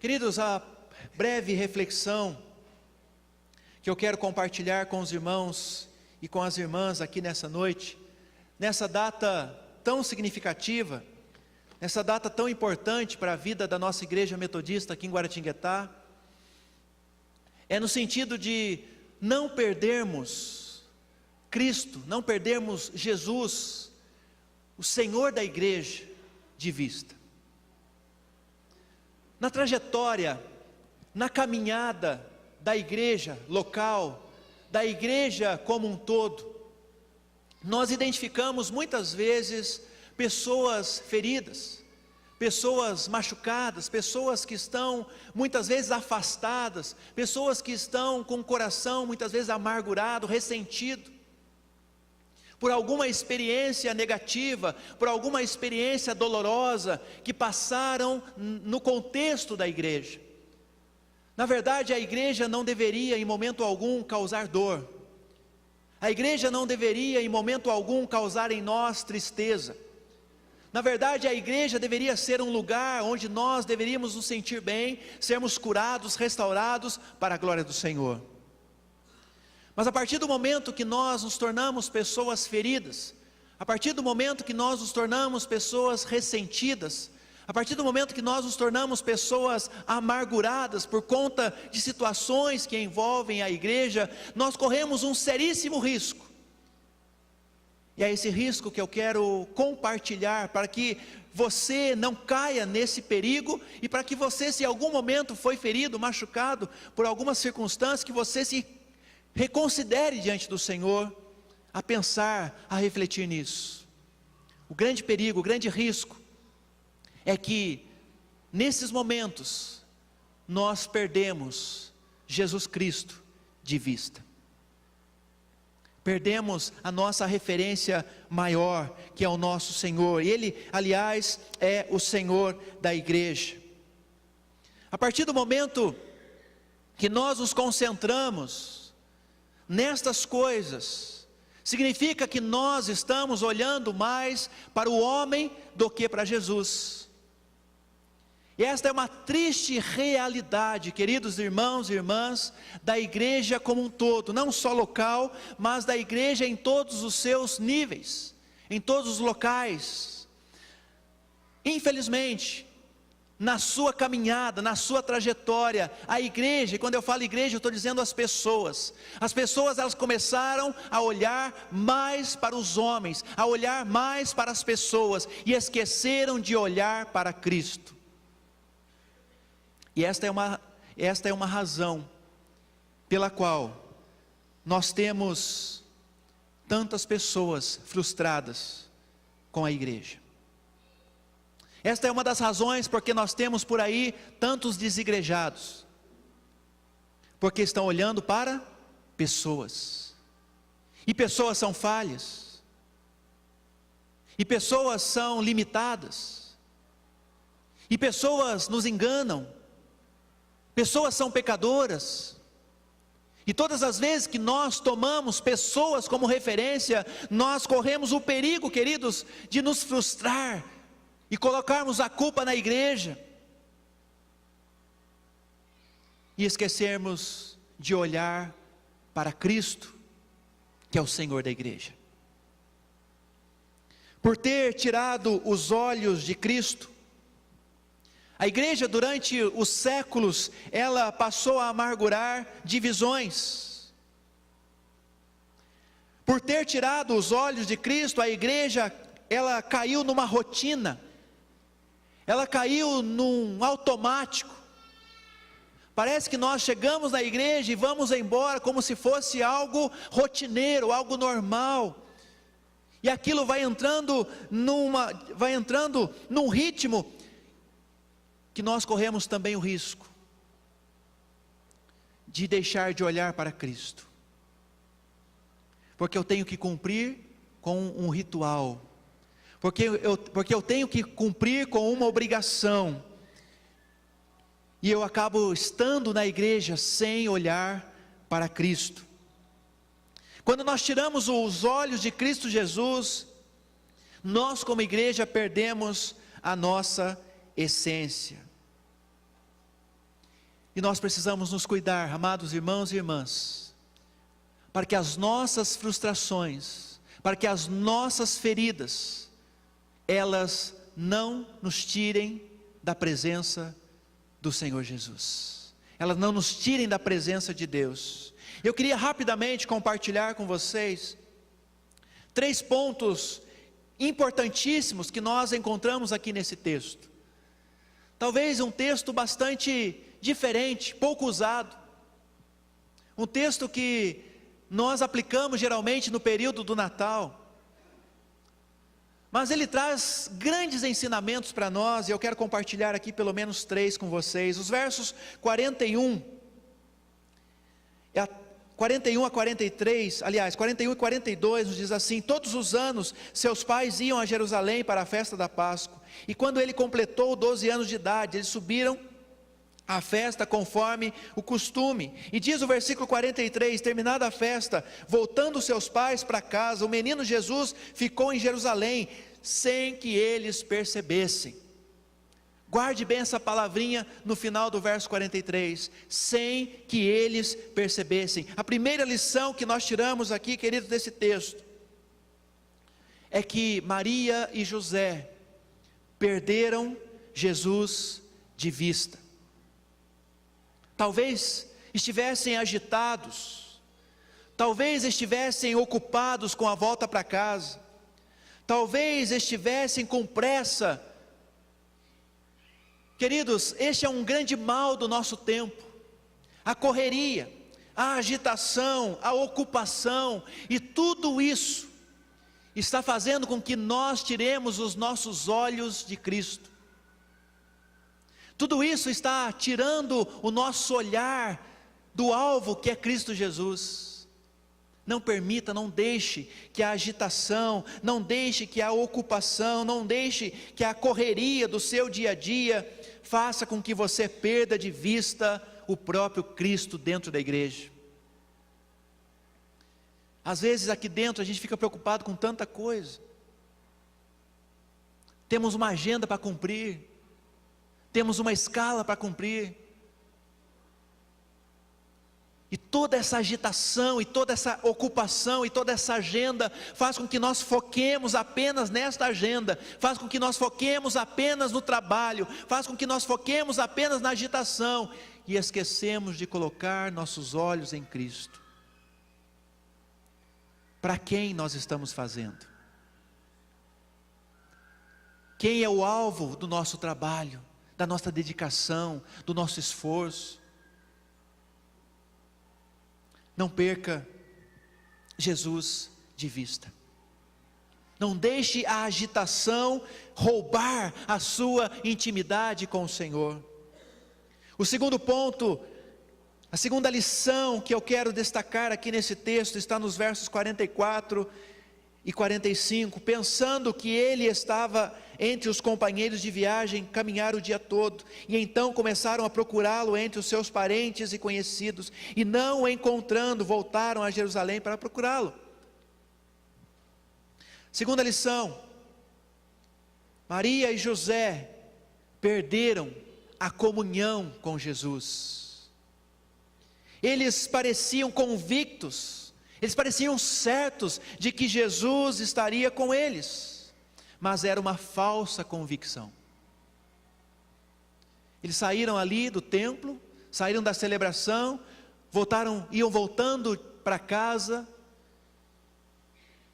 Queridos, a breve reflexão que eu quero compartilhar com os irmãos e com as irmãs aqui nessa noite, nessa data tão significativa, nessa data tão importante para a vida da nossa igreja metodista aqui em Guaratinguetá, é no sentido de não perdermos Cristo, não perdermos Jesus, o Senhor da igreja, de vista. Na trajetória, na caminhada da igreja local, da igreja como um todo, nós identificamos muitas vezes pessoas feridas, pessoas machucadas, pessoas que estão muitas vezes afastadas, pessoas que estão com o coração muitas vezes amargurado, ressentido, por alguma experiência negativa, por alguma experiência dolorosa, que passaram no contexto da igreja. Na verdade, a igreja não deveria em momento algum causar dor, a igreja não deveria em momento algum causar em nós tristeza. Na verdade, a igreja deveria ser um lugar onde nós deveríamos nos sentir bem, sermos curados, restaurados para a glória do Senhor. Mas a partir do momento que nós nos tornamos pessoas feridas, a partir do momento que nós nos tornamos pessoas ressentidas, a partir do momento que nós nos tornamos pessoas amarguradas por conta de situações que envolvem a igreja, nós corremos um seríssimo risco. E é esse risco que eu quero compartilhar, para que você não caia nesse perigo, e para que você, se em algum momento foi ferido, machucado por alguma circunstância, que você se reconsidere diante do Senhor, a pensar, a refletir nisso. O grande perigo, o grande risco, é que nesses momentos, nós perdemos Jesus Cristo de vista. Perdemos a nossa referência maior, que é o nosso Senhor. Ele, aliás, é o Senhor da igreja. A partir do momento que nós nos concentramos nestas coisas, significa que nós estamos olhando mais para o homem do que para Jesus. E esta é uma triste realidade, queridos irmãos e irmãs, da igreja como um todo, não só local, mas da igreja em todos os seus níveis, em todos os locais. Infelizmente, na sua caminhada, na sua trajetória, a igreja, e quando eu falo igreja, eu estou dizendo as pessoas, elas começaram a olhar mais para os homens, a olhar mais para as pessoas, e esqueceram de olhar para Cristo. E esta é uma razão pela qual nós temos tantas pessoas frustradas com a igreja. Esta é uma das razões porque nós temos por aí tantos desigrejados, porque estão olhando para pessoas, e pessoas são falhas, e pessoas são limitadas, e pessoas nos enganam, pessoas são pecadoras, e todas as vezes que nós tomamos pessoas como referência, nós corremos o perigo, queridos, de nos frustrar, e colocarmos a culpa na igreja, e esquecermos de olhar para Cristo, que é o Senhor da igreja. Por ter tirado os olhos de Cristo, a igreja durante os séculos, ela passou a amargurar divisões. Por ter tirado os olhos de Cristo, a igreja, ela caiu numa rotina, ela caiu num automático. Parece que nós chegamos na igreja e vamos embora como se fosse algo rotineiro, algo normal. E aquilo vai entrando num ritmo que nós corremos também o risco de deixar de olhar para Cristo. Porque eu tenho que cumprir com um ritual. Porque eu tenho que cumprir com uma obrigação, e eu acabo estando na igreja sem olhar para Cristo. Quando nós tiramos os olhos de Cristo Jesus, nós como igreja perdemos a nossa essência. E nós precisamos nos cuidar, amados irmãos e irmãs, para que as nossas frustrações, para que as nossas feridas, elas não nos tirem da presença do Senhor Jesus. Elas não nos tirem da presença de Deus. Eu queria rapidamente compartilhar com vocês 3 pontos importantíssimos que nós encontramos aqui nesse texto. Talvez um texto bastante diferente, pouco usado. Um texto que nós aplicamos geralmente no período do Natal. Mas ele traz grandes ensinamentos para nós, e eu quero compartilhar aqui pelo menos 3 com vocês. Os versos 41 a 43, aliás, 41 e 42 nos diz assim: todos os anos seus pais iam a Jerusalém para a festa da Páscoa, e quando ele completou 12 anos de idade, eles subiram à festa conforme o costume. E diz o versículo 43, terminada a festa, voltando seus pais para casa, o menino Jesus ficou em Jerusalém, sem que eles percebessem. Guarde bem essa palavrinha no final do verso 43, sem que eles percebessem. A primeira lição que nós tiramos aqui, queridos, desse texto, é que Maria e José perderam Jesus de vista. Talvez estivessem agitados, talvez estivessem ocupados com a volta para casa, talvez estivessem com pressa. Queridos, este é um grande mal do nosso tempo, a correria, a agitação, a ocupação, e tudo isso está fazendo com que nós tiremos os nossos olhos de Cristo. Tudo isso está tirando o nosso olhar do alvo que é Cristo Jesus. Não permita, não deixe que a agitação, não deixe que a ocupação, não deixe que a correria do seu dia a dia faça com que você perda de vista o próprio Cristo dentro da igreja. Às vezes aqui dentro a gente fica preocupado com tanta coisa. Temos uma agenda para cumprir, temos uma escala para cumprir, e toda essa agitação, e toda essa ocupação, e toda essa agenda, faz com que nós foquemos apenas nesta agenda, faz com que nós foquemos apenas no trabalho, faz com que nós foquemos apenas na agitação, e esquecemos de colocar nossos olhos em Cristo. Para quem nós estamos fazendo? Quem é o alvo do nosso trabalho, da nossa dedicação, do nosso esforço? Não perca Jesus de vista. Não deixe a agitação roubar a sua intimidade com o Senhor. O segundo ponto, a segunda lição que eu quero destacar aqui nesse texto está nos versos 44 e 45, pensando que ele estava entre os companheiros de viagem, caminhar o dia todo, e então começaram a procurá-lo entre os seus parentes e conhecidos, e não o encontrando, voltaram a Jerusalém para procurá-lo. Segunda lição, Maria e José perderam a comunhão com Jesus. Eles pareciam convictos, eles pareciam certos de que Jesus estaria com eles, mas era uma falsa convicção. Eles saíram ali do templo, saíram da celebração, iam voltando para casa,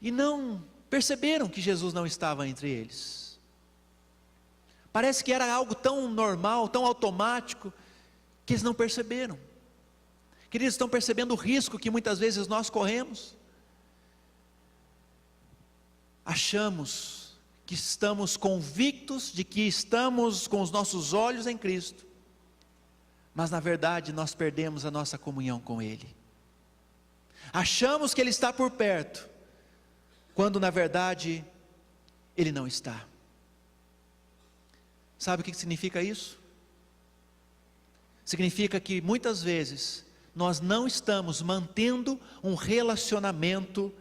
e não perceberam que Jesus não estava entre eles. Parece que era algo tão normal, tão automático, que eles não perceberam. Queridos, estão percebendo o risco que muitas vezes nós corremos? Achamos que estamos convictos de que estamos com os nossos olhos em Cristo, mas na verdade nós perdemos a nossa comunhão com Ele. Achamos que Ele está por perto, quando na verdade Ele não está. Sabe o que significa isso? Significa que muitas vezes nós não estamos mantendo um relacionamento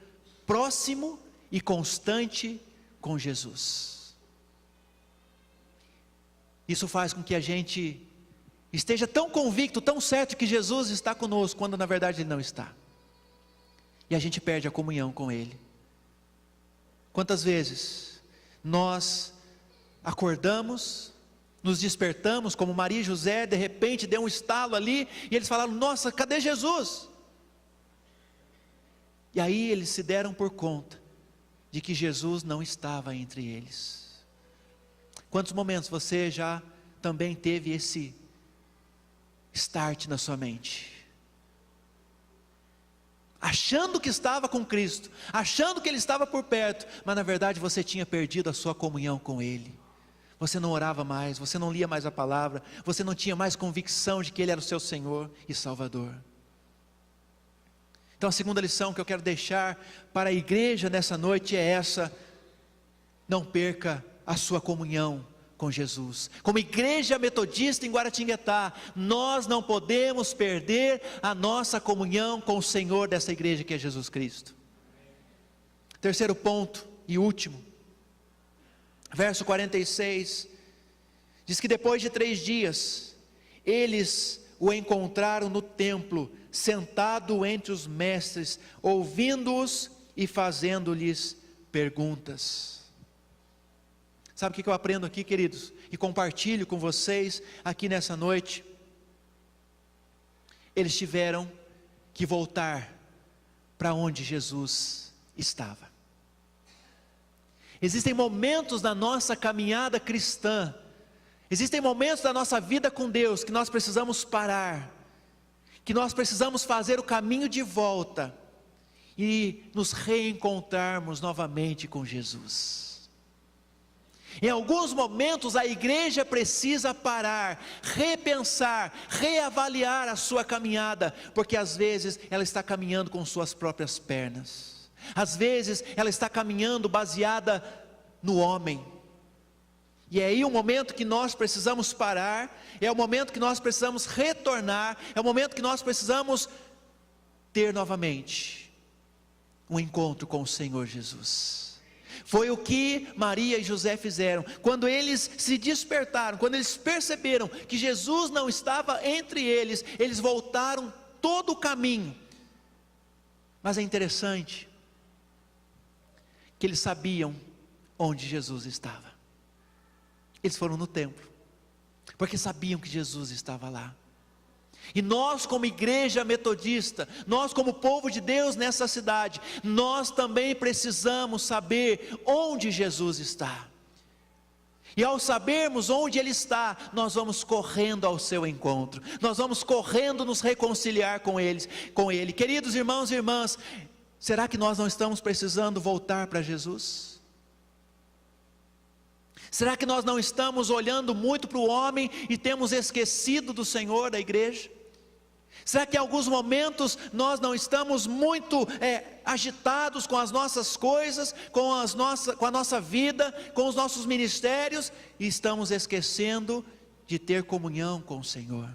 próximo e constante com Jesus. Isso faz com que a gente esteja tão convicto, tão certo que Jesus está conosco, quando na verdade Ele não está. E a gente perde a comunhão com Ele. Quantas vezes nós acordamos, nos despertamos, como Maria e José, de repente deu um estalo ali, e eles falaram: nossa, cadê Jesus? E aí eles se deram por conta de que Jesus não estava entre eles. Quantos momentos você já também teve esse start na sua mente? Achando que estava com Cristo, achando que Ele estava por perto, mas na verdade você tinha perdido a sua comunhão com Ele. Você não orava mais, você não lia mais a palavra, você não tinha mais convicção de que Ele era o seu Senhor e Salvador. Então a segunda lição que eu quero deixar para a igreja nessa noite é essa: não perca a sua comunhão com Jesus. Como igreja metodista em Guaratinguetá, nós não podemos perder a nossa comunhão com o Senhor dessa igreja, que é Jesus Cristo. Terceiro ponto e último, verso 46, diz que depois de 3 dias, eles o encontraram no templo, sentado entre os mestres, ouvindo-os e fazendo-lhes perguntas. Sabe o que eu aprendo aqui, queridos? E compartilho com vocês aqui nessa noite. Eles tiveram que voltar para onde Jesus estava. Existem momentos na nossa caminhada cristã, existem momentos da nossa vida com Deus que nós precisamos parar, que nós precisamos fazer o caminho de volta e nos reencontrarmos novamente com Jesus. Em alguns momentos a igreja precisa parar, repensar, reavaliar a sua caminhada, porque às vezes ela está caminhando com suas próprias pernas, às vezes ela está caminhando baseada no homem, e é aí o momento que nós precisamos parar, é o momento que nós precisamos retornar, é o momento que nós precisamos ter novamente um encontro com o Senhor Jesus. Foi o que Maria e José fizeram. Quando eles se despertaram, quando eles perceberam que Jesus não estava entre eles, eles voltaram todo o caminho. Mas é interessante que eles sabiam onde Jesus estava. Eles foram no templo, porque sabiam que Jesus estava lá. E nós, como igreja metodista, nós como povo de Deus nessa cidade, nós também precisamos saber onde Jesus está. E ao sabermos onde Ele está, nós vamos correndo ao seu encontro, nós vamos correndo nos reconciliar com Ele. Queridos irmãos e irmãs, será que nós não estamos precisando voltar para Jesus? Será que nós não estamos olhando muito para o homem e temos esquecido do Senhor da igreja? Será que em alguns momentos nós não estamos muito agitados com as nossas coisas, com a nossa vida, com os nossos ministérios, e estamos esquecendo de ter comunhão com o Senhor?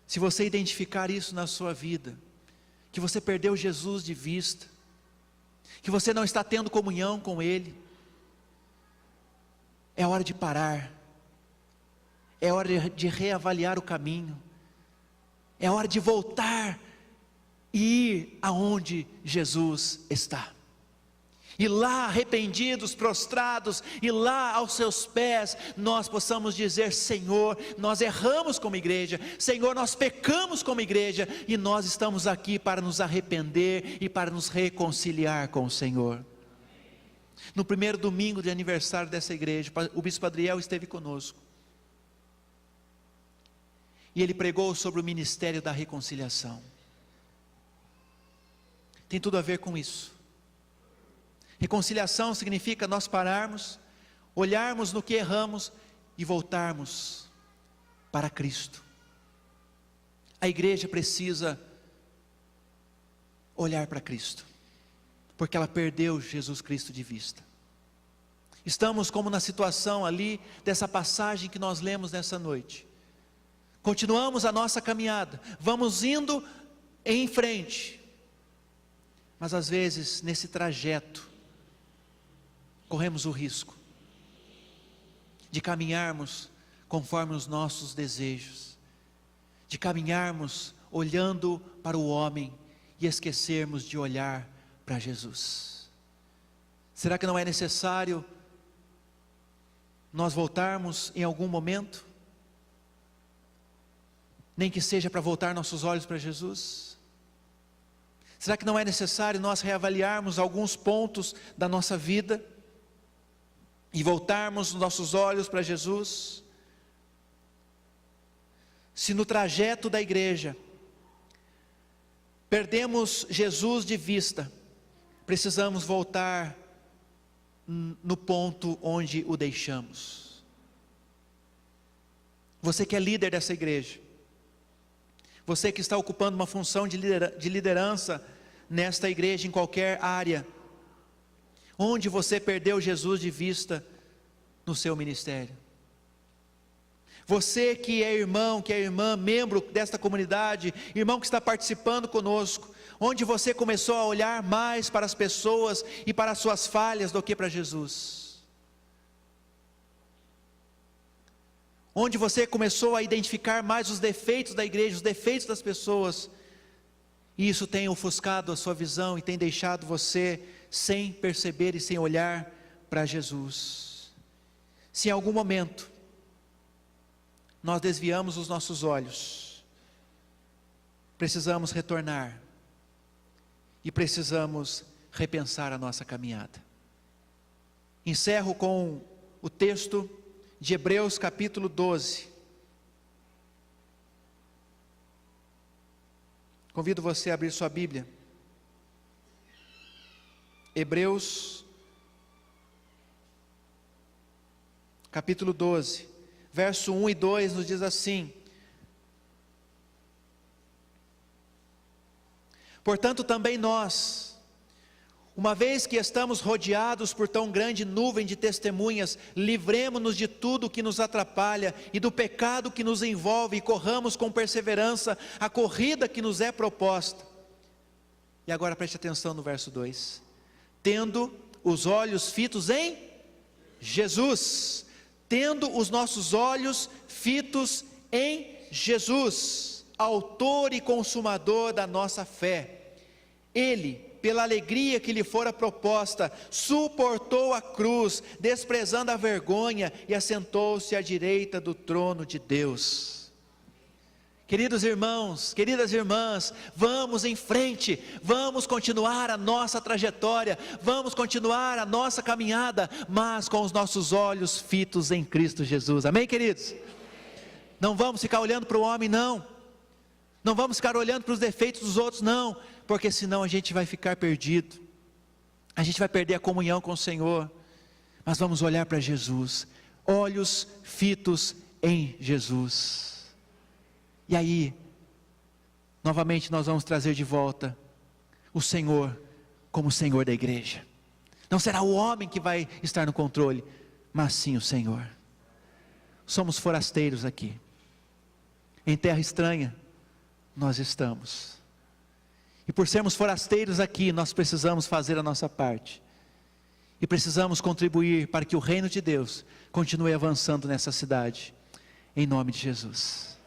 Se você identificar isso na sua vida, que você perdeu Jesus de vista, que você não está tendo comunhão com Ele, é hora de parar, é hora de reavaliar o caminho, é hora de voltar e ir aonde Jesus está, e lá arrependidos, prostrados, e lá aos seus pés, nós possamos dizer: Senhor, nós erramos como igreja, Senhor, nós pecamos como igreja, e nós estamos aqui para nos arrepender e para nos reconciliar com o Senhor. No primeiro domingo de aniversário dessa igreja, o bispo Adriel esteve conosco, e ele pregou sobre o ministério da reconciliação. Tem tudo a ver com isso. Reconciliação significa nós pararmos, olharmos no que erramos e voltarmos para Cristo. A igreja precisa olhar para Cristo, porque ela perdeu Jesus Cristo de vista. Estamos como na situação ali dessa passagem que nós lemos nessa noite. Continuamos a nossa caminhada, vamos indo em frente, mas às vezes nesse trajeto corremos o risco de caminharmos conforme os nossos desejos, de caminharmos olhando para o homem e esquecermos de olhar para Jesus. Será que não é necessário nós voltarmos em algum momento? Nem que seja para voltar nossos olhos para Jesus? Será que não é necessário nós reavaliarmos alguns pontos da nossa vida e voltarmos os nossos olhos para Jesus? Se no trajeto da igreja perdemos Jesus de vista, precisamos voltar no ponto onde o deixamos. Você que é líder dessa igreja, você que está ocupando uma função de liderança nesta igreja, em qualquer área, onde você perdeu Jesus de vista no seu ministério? Você que é irmão, que é irmã, membro desta comunidade, irmão que está participando conosco, onde você começou a olhar mais para as pessoas e para as suas falhas do que para Jesus? Onde você começou a identificar mais os defeitos da igreja, os defeitos das pessoas, e isso tem ofuscado a sua visão e tem deixado você sem perceber e sem olhar para Jesus. Se em algum momento nós desviamos os nossos olhos, precisamos retornar e precisamos repensar a nossa caminhada. Encerro com o texto de Hebreus capítulo 12. Convido você a abrir sua Bíblia. Hebreus capítulo 12, verso 1 e 2 nos diz assim: portanto também nós, uma vez que estamos rodeados por tão grande nuvem de testemunhas, livremo-nos de tudo que nos atrapalha e do pecado que nos envolve, e corramos com perseverança a corrida que nos é proposta. E agora preste atenção no verso 2: tendo os olhos fitos em Jesus, tendo os nossos olhos fitos em Jesus, autor e consumador da nossa fé. Ele, pela alegria que lhe fora proposta, suportou a cruz, desprezando a vergonha, e assentou-se à direita do trono de Deus. Queridos irmãos, queridas irmãs, vamos em frente, vamos continuar a nossa trajetória, vamos continuar a nossa caminhada, mas com os nossos olhos fitos em Cristo Jesus. Amém, queridos? Não vamos ficar olhando para o homem, não vamos ficar olhando para os defeitos dos outros, não, porque senão a gente vai ficar perdido, a gente vai perder a comunhão com o Senhor. Mas vamos olhar para Jesus, olhos fitos em Jesus. E aí, novamente nós vamos trazer de volta o Senhor como Senhor da igreja. Não será o homem que vai estar no controle, mas sim o Senhor. Somos forasteiros aqui, em terra estranha nós estamos, e por sermos forasteiros aqui, nós precisamos fazer a nossa parte, e precisamos contribuir para que o reino de Deus continue avançando nessa cidade, em nome de Jesus.